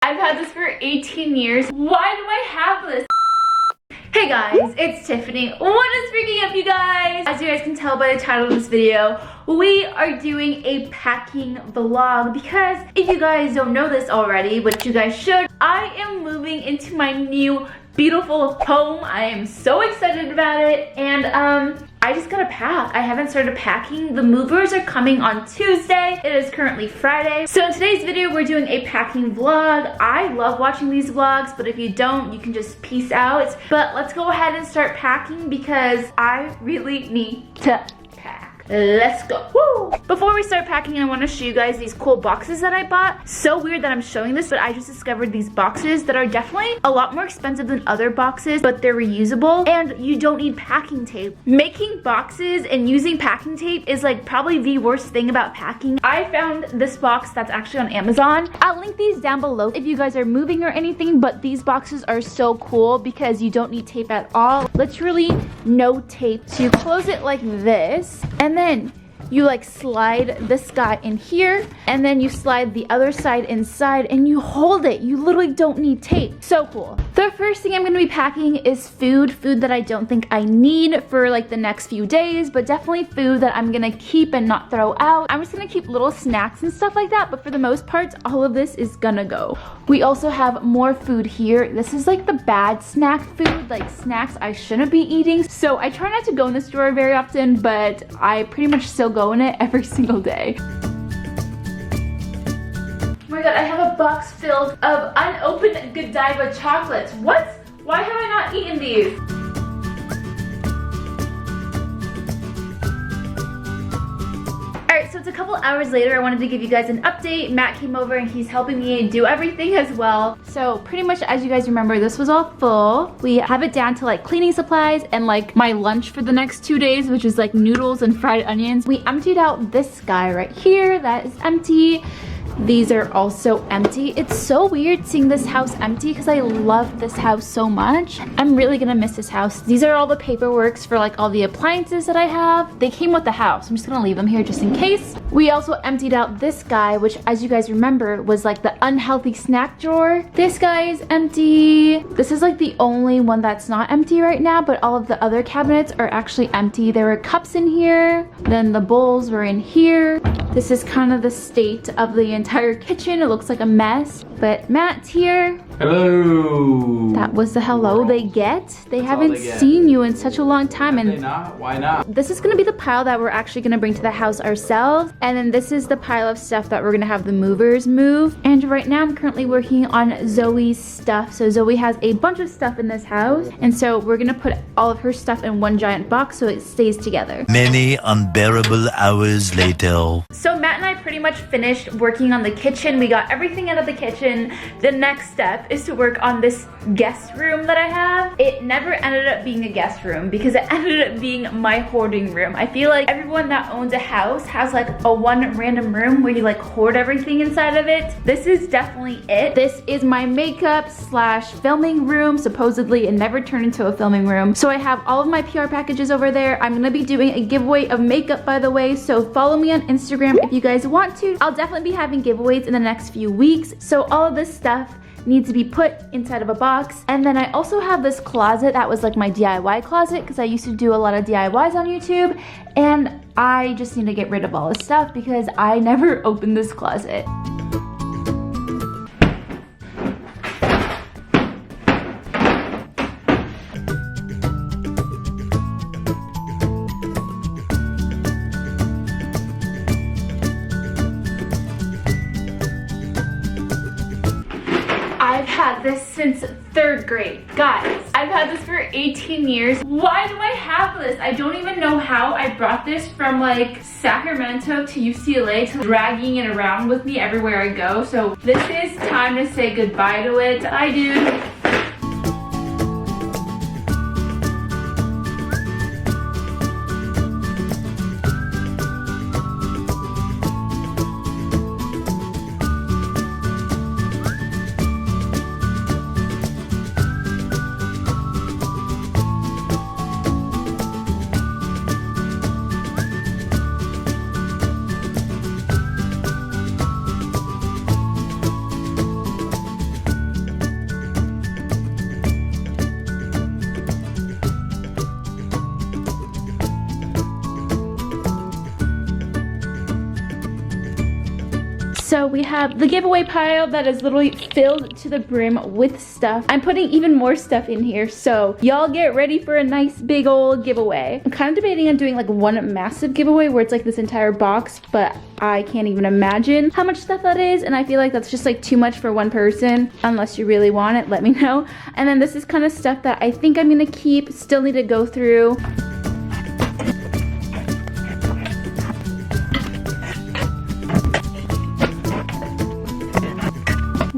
I've had this for 18 years. Why do I have this? Hey guys, it's Tiffany. What is freaking up, you guys? As you guys can tell by the title of this video, we are doing a packing vlog because if you guys don't know this already, which you guys should, I am moving into my new beautiful home. I am so excited about it, and I just gotta pack. I haven't started packing. The movers are coming on Tuesday. It is currently Friday. So in today's video, we're doing a packing vlog. I love watching these vlogs, but if you don't, you can just peace out. But let's go ahead and start packing because I really need to pack. Let's go. Woo! Before we start packing, I want to show you guys these cool boxes that I bought. So weird that I'm showing this, but I just discovered these boxes that are definitely a lot more expensive than other boxes, but they're reusable and you don't need packing tape. Making boxes and using packing tape is like probably the worst thing about packing. I found this box that's actually on Amazon. I'll link these down below if you guys are moving or anything, but these boxes are so cool because you don't need tape at all. Literally no tape. So you close it like this, and then you like slide this guy in here, and then you slide the other side inside and you hold it. You literally don't need tape. So cool. The first thing I'm gonna be packing is food that I don't think I need for like the next few days, but definitely food that I'm gonna keep and not throw out. I'm just gonna keep little snacks and stuff like that, but for the most part, all of this is gonna go. We also have more food here. This is like the bad snack food, like snacks I shouldn't be eating. So I try not to go in the store very often, but I pretty much still go in it every single day. Oh my god, I have a box filled of unopened Godiva chocolates. What? Why have I not eaten these? Alright, so it's a couple hours later. I wanted to give you guys an update. Matt came over and he's helping me do everything as well. So pretty much, as you guys remember, this was all full. We have it down to like cleaning supplies and like my lunch for the next 2 days, which is like noodles and fried onions. We emptied out this guy right here. That is empty. These are also empty. It's so weird seeing this house empty because I love this house so much. I'm really gonna miss this house. These are all the paperworks for like all the appliances that I have. They came with the house. I'm just gonna leave them here just in case. We also emptied out this guy, which as you guys remember was like the unhealthy snack drawer. This guy is empty. This is like the only one that's not empty right now, but all of the other cabinets are actually empty. There were cups in here, then the bowls were in here. This is kind of the state of the entire kitchen. It looks like a mess, but Matt's here. Hello. That was the hello they get. They haven't seen you in such a long time. Have and they not? Why not? This is gonna be the pile that we're actually gonna bring to the house ourselves, and then this is the pile of stuff that we're gonna have the movers move. And right now I'm currently working on Zoe's stuff. So Zoe has a bunch of stuff in this house, and so we're gonna put all of her stuff in one giant box so it stays together. Many unbearable hours later. So Matt and I pretty much finished working on the kitchen. We got everything out of the kitchen. The next step is to work on this guest room that I have. It never ended up being a guest room because it ended up being my hoarding room. I feel like everyone that owns a house has like a one random room where you like hoard everything inside of it. This is definitely it. This is my makeup slash filming room. Supposedly it never turned into a filming room. So I have all of my PR packages over there. I'm gonna be doing a giveaway of makeup, by the way, so follow me on Instagram if you guys want to. I'll definitely be having giveaways in the next few weeks. So all of this stuff needs to be put inside of a box. And then I also have this closet that was like my DIY closet because I used to do a lot of DIYs on YouTube, and I just need to get rid of all this stuff because I never opened this closet. I've had this since 3rd grade. Guys, I've had this for 18 years. Why do I have this? I don't even know how I brought this from like Sacramento to UCLA, to dragging it around with me everywhere I go. So this is time to say goodbye to it. Bye, dude. we have the giveaway pile that is literally filled to the brim with stuff. I'm putting even more stuff in here, so y'all get ready for a nice big old giveaway. I'm kind of debating on doing like one massive giveaway where it's like this entire box, but I can't even imagine how much stuff that is, and I feel like that's just like too much for one person. Unless you really want it, let me know. And then this is kind of stuff that I think I'm gonna keep, still need to go through.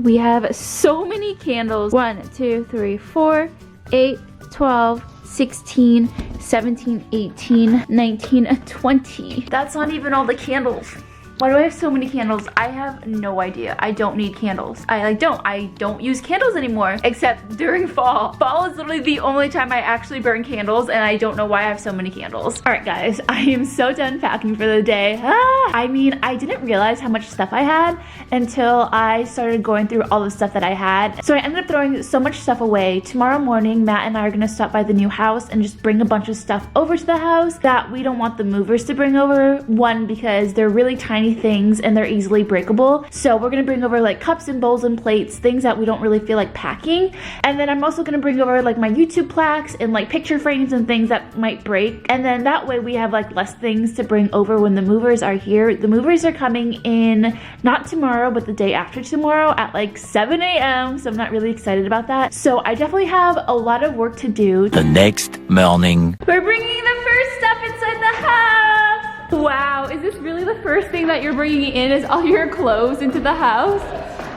We have so many candles. 1, 2, 3, 4, 8, 12, 16, 17, 18, 19, 20. That's not even all the candles. Why do I have so many candles? I have no idea. I don't need candles. I don't use candles anymore, except during fall. Fall is literally the only time I actually burn candles, and I don't know why I have so many candles. All right, guys, I am so done packing for the day. I mean, I didn't realize how much stuff I had until I started going through all the stuff that I had. So I ended up throwing so much stuff away. Tomorrow morning, Matt and I are gonna stop by the new house and just bring a bunch of stuff over to the house that we don't want the movers to bring over. One, because they're really tiny things and they're easily breakable, so we're gonna bring over like cups and bowls and plates, things that we don't really feel like packing. And then I'm also gonna bring over like my YouTube plaques and like picture frames and things that might break, and then that way we have like less things to bring over when the movers are here. The movers are coming in not tomorrow but the day after tomorrow at like 7 a.m. so I'm not really excited about that. So I definitely have a lot of work to do. The next morning. We're bringing the first stuff inside the house. Wow, is this really the first thing that you're bringing in, is all your clothes into the house?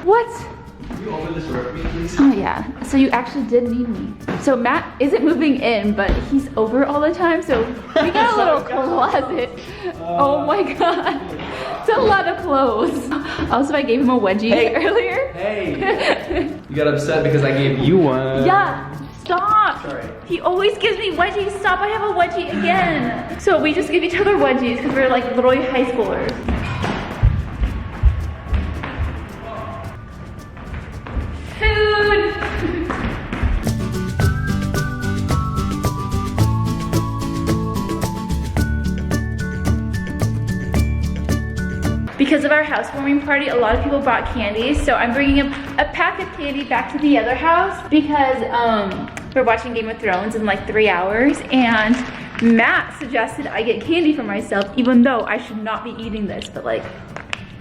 What? Can you open this door for me, please? Oh yeah, so you actually did need me. So Matt isn't moving in, but he's over all the time, so we got a little closet. Oh my god, it's a lot of clothes. Also, I gave him a wedgie earlier. Hey! You got upset because I gave you one. Yeah. Stop! Sorry. He always gives me wedgies. Stop, I have a wedgie again. So we just give each other wedgies because we're like literally high schoolers. Food! Because of our housewarming party, a lot of people brought candy, so I'm bringing a pack of candy back to the other house because we're watching Game of Thrones in like 3 hours, and Matt suggested I get candy for myself, even though I should not be eating this, but like...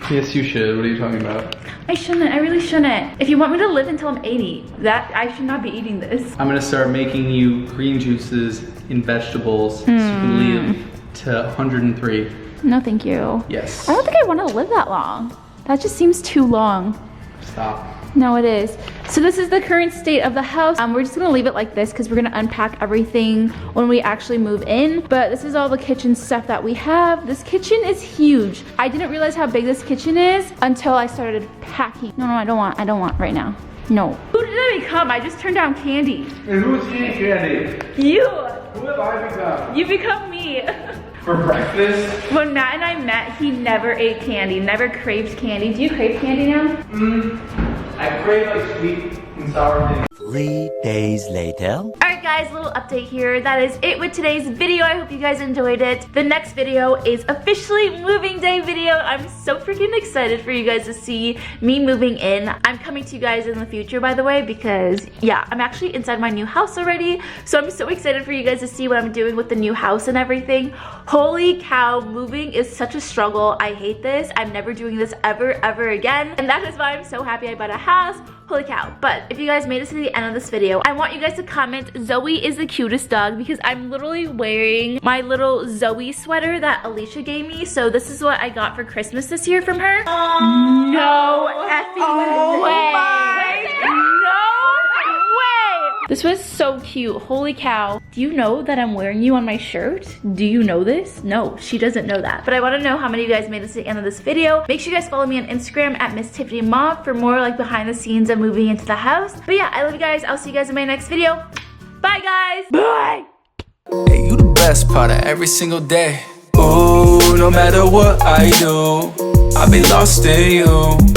Yes, you should. What are you talking about? I shouldn't, I really shouldn't. If you want me to live until I'm 80, I should not be eating this. I'm gonna start making you green juices in vegetables so you can live to 103. No, thank you. Yes. I don't think I want to live that long. That just seems too long. Stop. No, it is. So this is the current state of the house. We're just gonna leave it like this because we're gonna unpack everything when we actually move in. But this is all the kitchen stuff that we have. This kitchen is huge. I didn't realize how big this kitchen is until I started packing. No, I don't want right now. No. Who did I become? I just turned down candy. And who's eating candy? You. Who have I become? You become me. For breakfast? When Matt and I met, he never ate candy, never craved candy. Do you crave candy now? I crave like sweet and sour things. 3 days later. Alright guys, little update here. That is it with today's video. I hope you guys enjoyed it. The next video is officially moving day video. I'm so freaking excited for you guys to see me moving in. I'm coming to you guys in the future, by the way, because yeah, I'm actually inside my new house already. So I'm so excited for you guys to see what I'm doing with the new house and everything. Holy cow, moving is such a struggle. I hate this. I'm never doing this ever again. And that is why I'm so happy I bought a house. Holy cow. But if you guys made it to the end of this video, I want you guys to comment Zoe is the cutest dog, because I'm literally wearing my little Zoe sweater that Alicia gave me. So this is what I got for Christmas this year from her. No effing way. This was so cute. Holy cow. Do you know that I'm wearing you on my shirt? Do you know this? No, she doesn't know that. But I want to know how many of you guys made it to the end of this video. Make sure you guys follow me on Instagram at MissTiffanyMa for more like behind the scenes of moving into the house. But yeah, I love you guys. I'll see you guys in my next video. Bye guys. Bye. Hey, you the best part of every single day. Ooh, no matter what I do, I'll be lost in you.